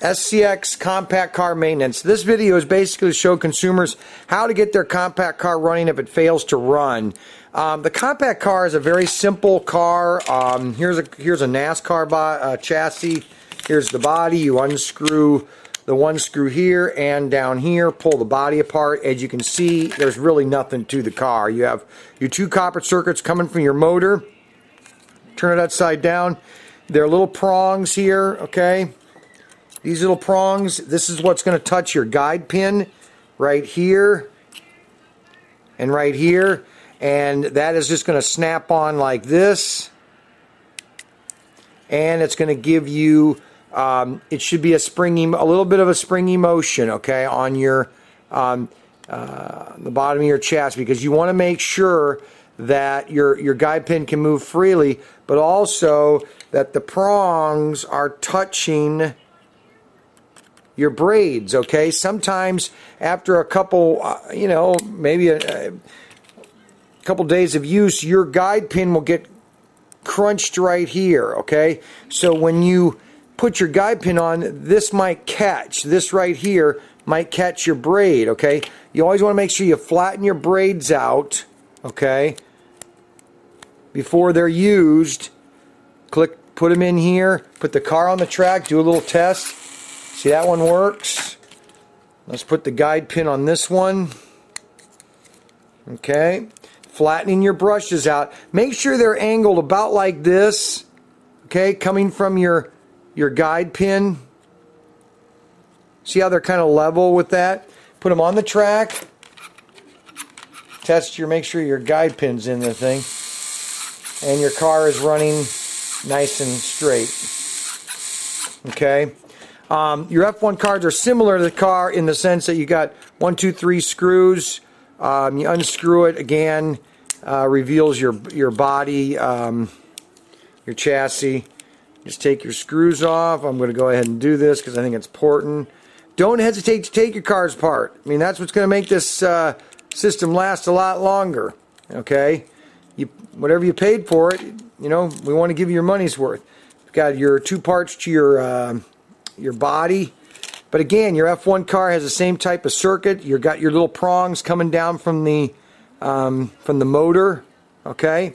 SCX compact car maintenance. This video is basically to show consumers how to get their compact car running if it fails to run. The compact car is a very simple car. Here's a NASCAR chassis. Here's the body. You unscrew the one screw here and down here, pull the body apart. As you can see, there's really nothing to the car. You have your two copper circuits coming from your motor. Turn it upside down. There are little prongs here, okay? These little prongs, this is what's going to touch your guide pin right here and right here. And that is just going to snap on like this. And it's going to give you, it should be a little bit of a springy motion, okay, on your, the bottom of your chassis, because you want to make sure that your guide pin can move freely, but also that the prongs are touching your braids, okay? Sometimes after a couple, maybe a couple days of use, your guide pin will get crunched right here, okay? So when you put your guide pin on, this might catch. This right here might catch your braid, okay? You always want to make sure you flatten your braids out, okay, before they're used. Put them in here, put the car on the track, do a little test. See, that one works. Let's put the guide pin on this one. Okay. Flattening your brushes out. Make sure they're angled about like this. Okay, coming from your guide pin. See how they're kind of level with that? Put them on the track. Make sure your guide pin's in the thing. And your car is running nice and straight. Okay. Your F1 cars are similar to the car in the sense that you got 1, 2, 3 screws. You unscrew it again, reveals your body, your chassis. Just take your screws off. I'm going to go ahead and do this because I think it's important. Don't hesitate to take your cars apart. I mean, that's what's going to make this system last a lot longer. Okay, whatever you paid for it, we want to give you your money's worth. You've got your two parts to your body, but again, your F1 car has the same type of circuit. You've got your little prongs coming down from the motor, okay,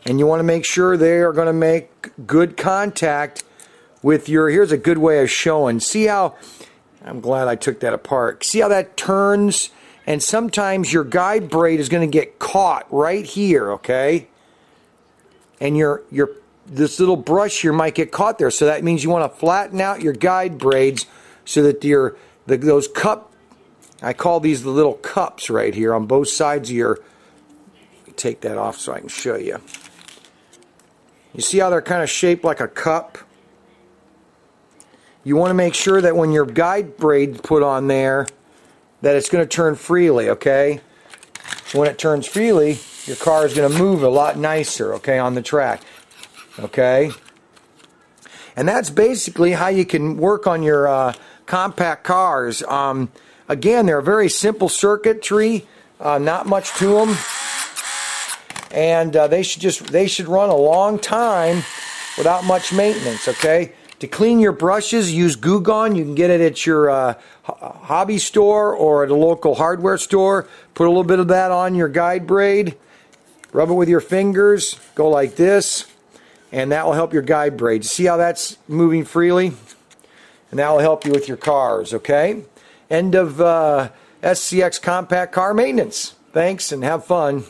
and you want to make sure they are going to make good contact with your. Here's a good way of showing. See how? I'm glad I took that apart. See how that turns, and sometimes your guide braid is going to get caught right here, okay, and this little brush here might get caught there, so that means you want to flatten out your guide braids so that those cup, I call these the little cups right here on both sides of your, take that off so I can show you. You see how they're kind of shaped like a cup? You want to make sure that when your guide braid's put on there, that it's going to turn freely, okay? So when it turns freely, your car is going to move a lot nicer, okay, on the track. Okay, and that's basically how you can work on your compact cars. Again, they're a very simple circuitry, not much to them, and they should run a long time without much maintenance. Okay, to clean your brushes, use Goo Gone. You can get it at your hobby store or at a local hardware store. Put a little bit of that on your guide braid, rub it with your fingers, go like this. And that will help your guide braid. See how that's moving freely? And that will help you with your cars, okay? End of SCX compact car maintenance. Thanks and have fun.